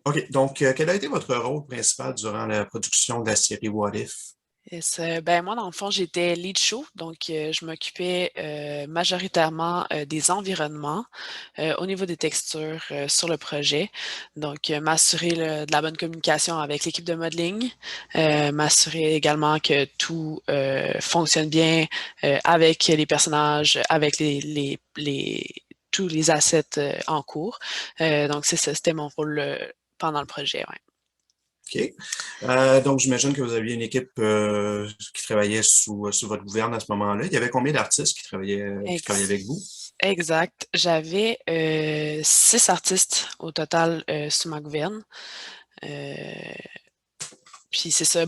OK, donc quel a été votre rôle principal durant la production de la série What If? Ben, moi, dans le fond, j'étais lead show, donc je m'occupais majoritairement des environnements au niveau des textures sur le projet. Donc, m'assurer de la bonne communication avec l'équipe de modeling, m'assurer également que tout fonctionne bien avec les personnages, avec tous les assets en cours. Donc, c'est ça, c'était mon rôle pendant le projet, ouais. OK. Donc, j'imagine que vous aviez une équipe qui travaillait sous votre gouverne à ce moment-là. Il y avait combien d'artistes qui travaillaient avec vous? Exact. J'avais 6 artistes au total sous ma gouverne. Euh, Puis c'est ça,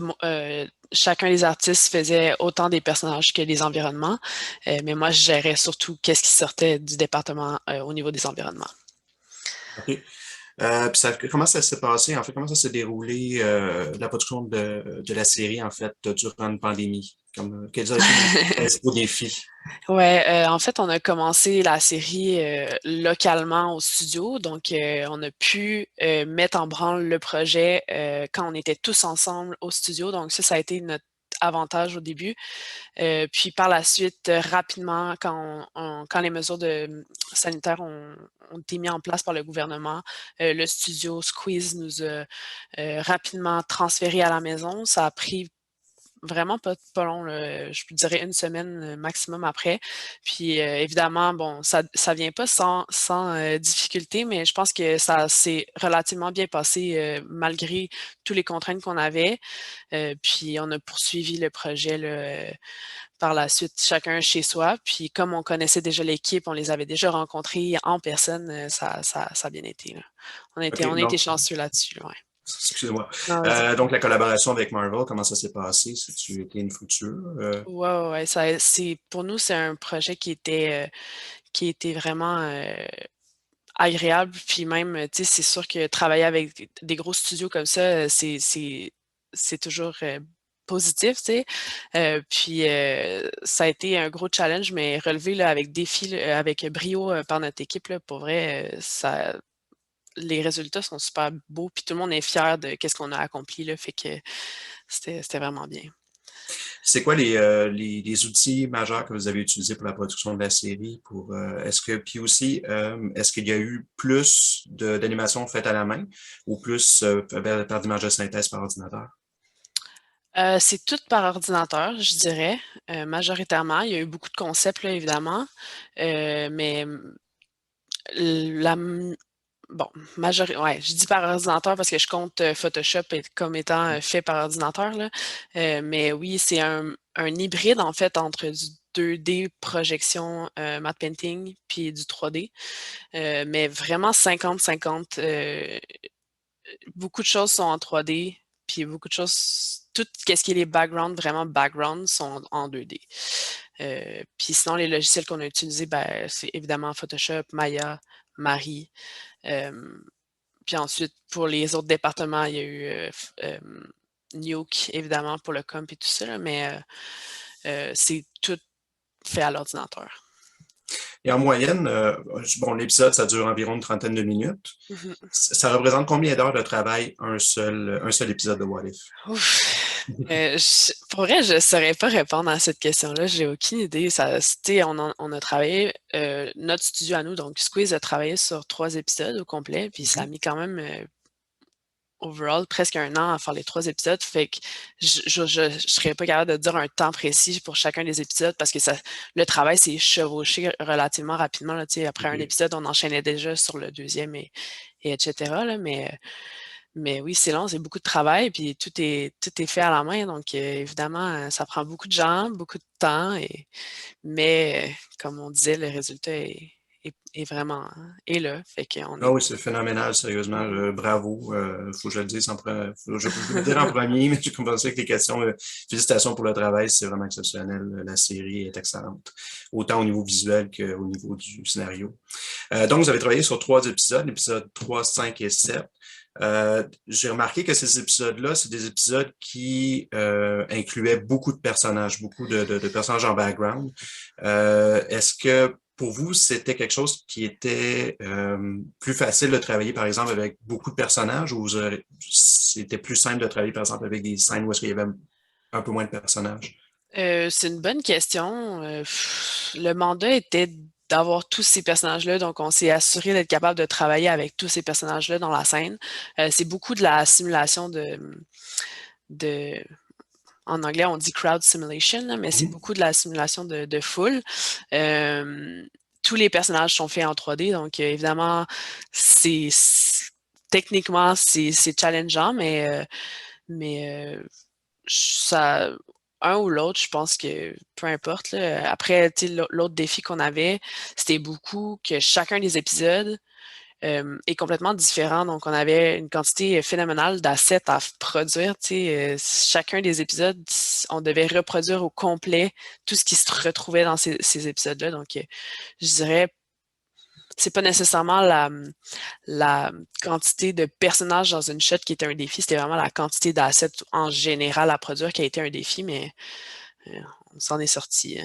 chacun des artistes faisait autant des personnages que des environnements. Mais moi, je gérais surtout qu'est-ce qui sortait du département au niveau des environnements. OK. Puis comment ça s'est passé, en fait, comment ça s'est déroulé, la production de la série, en fait, durant une pandémie? Quels ont été les principaux défis? Ouais, en fait, on a commencé la série localement au studio, donc on a pu mettre en branle le projet quand on était tous ensemble au studio. Donc ça a été notre avantage au début. Puis par la suite, rapidement, quand les mesures sanitaires ont été mises en place par le gouvernement, le studio Squeeze nous a rapidement transférés à la maison. Ça a pris vraiment pas long, là, je dirais une semaine maximum après. Puis évidemment, bon, ça vient pas sans difficulté, mais je pense que ça s'est relativement bien passé malgré toutes les contraintes qu'on avait. Puis on a poursuivi le projet là, par la suite, chacun chez soi. Puis comme on connaissait déjà l'équipe, on les avait déjà rencontrés en personne, ça a bien été, là. OK, On a été donc, chanceux là-dessus, là, ouais. excusez-moi. Non, vas-y. Donc, la collaboration avec Marvel, comment ça s'est passé? C'est-tu été une fructueux? Ouais, ouais, ouais, pour nous, c'est un projet qui était vraiment agréable. Puis même, tu sais, c'est sûr que travailler avec des gros studios comme ça, c'est toujours positif, tu sais. Puis ça a été un gros challenge, mais relevé là, avec défi, là, avec brio par notre équipe, là, pour vrai, les résultats sont super beaux. Puis tout le monde est fier de qu'est-ce qu'on a accompli, là, fait que c'était vraiment bien. C'est quoi les outils majeurs que vous avez utilisés pour la production de la série? Puis aussi, est-ce qu'il y a eu plus d'animations faites à la main ou plus par l'image de synthèse par ordinateur? C'est tout par ordinateur, je dirais, majoritairement. Il y a eu beaucoup de concepts, là, évidemment, mais la m bon, ouais, je dis par ordinateur parce que je compte, Photoshop comme étant, fait par ordinateur, là. Mais oui, c'est un hybride, en fait, entre du 2D projection, matte painting, puis du 3D, mais vraiment 50-50. Beaucoup de choses sont en 3D, puis beaucoup de choses tout qu'est-ce qui est les backgrounds, vraiment background, sont en 2D. Puis sinon, les logiciels qu'on a utilisés, ben, c'est évidemment Photoshop, Maya, Mari. Hem, Puis ensuite, pour les autres départements, il y a eu, Nuke, évidemment, pour le comp et tout ça, là, mais c'est tout fait à l'ordinateur. Et en moyenne, bon, l'épisode, ça dure environ une trentaine de minutes. Mmh. Ça représente combien d'heures de travail un seul épisode de What If? Ouf! Pour vrai, je saurais pas répondre à cette question-là. J'ai aucune idée. On a travaillé, notre studio à nous, donc Squeeze a travaillé sur 3 épisodes au complet, puis ça a Mhm. mis quand même, overall presque 1 an à faire les 3 épisodes. Fait que je serais pas capable de dire un temps précis pour chacun des épisodes parce que le travail s'est chevauché relativement rapidement, là. Tu sais, après un OK. épisode, on enchaînait déjà sur le deuxième et etc., là, mais oui, c'est long, c'est beaucoup de travail, puis tout est fait à la main, donc évidemment, ça prend beaucoup de gens, beaucoup de temps mais comme on disait, le résultat est vraiment est là, fait qu'on Ah est oui, c'est phénoménal, sérieusement. mmh Bravo. Faut que je le dise je vais le dire en premier, mais j'ai commencé avec les questions. Félicitations pour le travail, c'est vraiment exceptionnel. La série est excellente, autant au niveau visuel qu'au niveau du scénario. Donc, vous avez travaillé sur 3 épisodes, l'épisode 3, 5 et 7. J'ai remarqué que ces épisodes-là, c'est des épisodes qui incluaient beaucoup de personnages, beaucoup de personnages en background. Est-ce que pour vous, c'était quelque chose qui était plus facile de travailler, par exemple, avec beaucoup de personnages ou c'était plus simple de travailler, par exemple, avec des scènes où est-ce qu'il y avait un peu moins de personnages? C'est une bonne question. Le mandat était d'avoir tous ces personnages-là, donc on s'est assuré d'être capable de travailler avec tous ces personnages-là dans la scène. C'est beaucoup de la simulation de en anglais, on dit crowd simulation, là, mais c'est Mhm. beaucoup de la simulation de foule. Euh, Tous les personnages sont faits en 3D, donc évidemment, techniquement, c'est challengeant, mais ça, un ou l'autre, je pense que peu importe, là. Après, tu sais, l'autre défi qu'on avait, c'était beaucoup que chacun des épisodes est complètement différent. Donc, on avait une quantité phénoménale d'assets à produire. Tu sais, chacun des épisodes, on devait reproduire au complet tout ce qui se retrouvait dans ces épisodes-là. Donc, je dirais, c'est pas nécessairement la quantité de personnages dans une shot qui était un défi, c'était vraiment la quantité d'assets en général à produire qui a été un défi, mais euh, on s'en est sorti.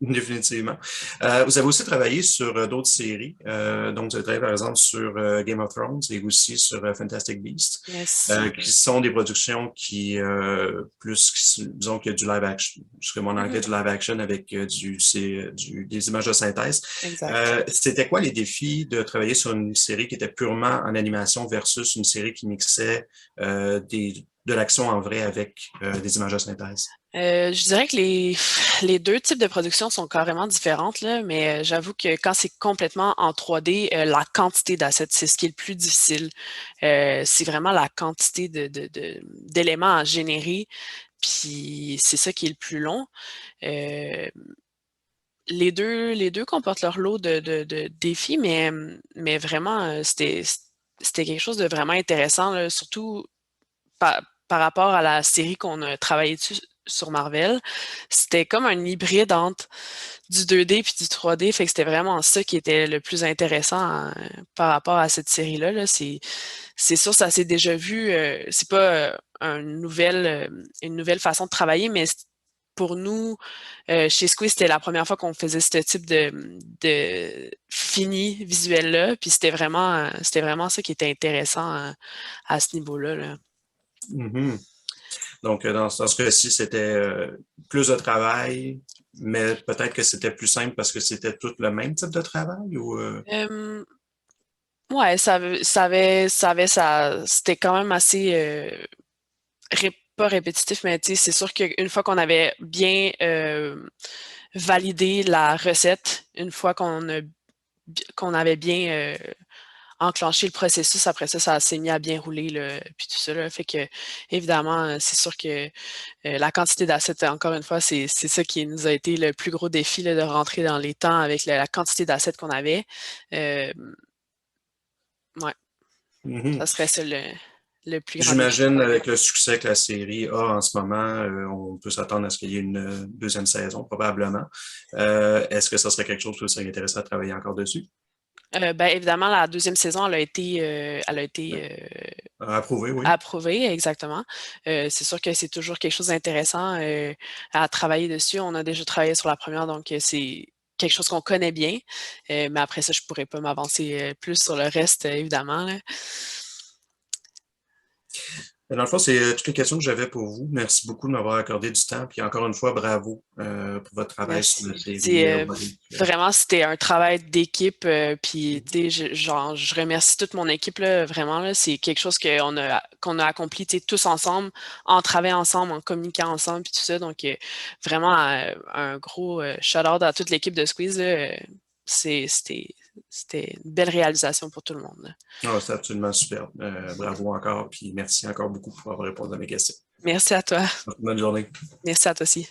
Définitivement. Vous avez aussi travaillé sur d'autres séries. Donc, vous avez travaillé, par exemple, sur Game of Thrones et aussi sur Fantastic Beasts, Yes. qui sont des productions qui, disons qu'il y a du live action, jusqu'à mon anglais, Mhm. du live action avec des images de synthèse. Exact. C'était quoi les défis de travailler sur une série qui était purement en animation versus une série qui mixait de l'action en vrai avec des images de synthèse? Je dirais que les deux types de production sont carrément différentes, là, mais j'avoue que quand c'est complètement en 3D, la quantité d'assets, c'est ce qui est le plus difficile. C'est vraiment la quantité d'éléments à générer, puis c'est ça qui est le plus long. Euh, les deux comportent leur lot de défis, mais vraiment, c'était quelque chose de vraiment intéressant, là, surtout par rapport à la série qu'on a travaillé dessus sur Marvel. C'était comme un hybride entre du 2D puis du 3D, fait que c'était vraiment ça qui était le plus intéressant par rapport à cette série-là. Là. C'est sûr, ça s'est déjà vu. C'est pas une nouvelle façon de travailler, mais pour nous, chez Squeeze, c'était la première fois qu'on faisait ce type de fini visuel-là. Puis c'était vraiment ça qui était intéressant à ce niveau-là. Là. Mhm. Donc, dans ce cas-ci, c'était plus de travail, mais peut-être que c'était plus simple parce que c'était tout le même type de travail ou Euh, ouais, c'était quand même assez pas répétitif, mais tu sais, c'est sûr qu'une fois qu'on avait bien validé la recette, une fois qu'on avait bien enclenché le processus, après ça, ça s'est mis à bien rouler, là, puis tout ça, là. Fait que, évidemment, c'est sûr que la quantité d'assets, encore une fois, c'est ça qui nous a été le plus gros défi, là, de rentrer dans les temps avec la quantité d'assets qu'on avait. Euh, ouais, mhm. ça serait ça le plus grand défi. J'imagine avec le succès que la série a en ce moment, on peut s'attendre à ce qu'il y ait une deuxième saison, probablement. Est-ce que ça serait quelque chose que vous seriez intéressé à travailler encore dessus? Ben, évidemment, la deuxième saison, elle a Oui. été Approuvé, oui. approuvée, exactement. C'est sûr que c'est toujours quelque chose d'intéressant à travailler dessus. On a déjà travaillé sur la première, donc c'est quelque chose qu'on connaît bien. Mais après ça, je pourrais pas m'avancer plus sur le reste, évidemment. Là. Dans le fond, c'est toutes les questions que j'avais pour vous. Merci beaucoup de m'avoir accordé du temps. Puis encore une fois, bravo pour votre travail sur la Merci. série C'est What If. vraiment, c'était un travail d'équipe. Puis, tu sais, genre, je remercie toute mon équipe, là, vraiment, là. C'est quelque chose qu'on a accompli, tu sais, tous ensemble, en travaillant ensemble, en communiquant ensemble, puis tout ça. Donc, vraiment, un gros shout-out à toute l'équipe de Squeeze, là. C'était, c'était une belle réalisation pour tout le monde, là. Ah, c'est absolument superbe. Bravo encore, puis merci encore beaucoup pour avoir répondu à mes questions. Merci à toi. Bonne journée. Merci à toi aussi.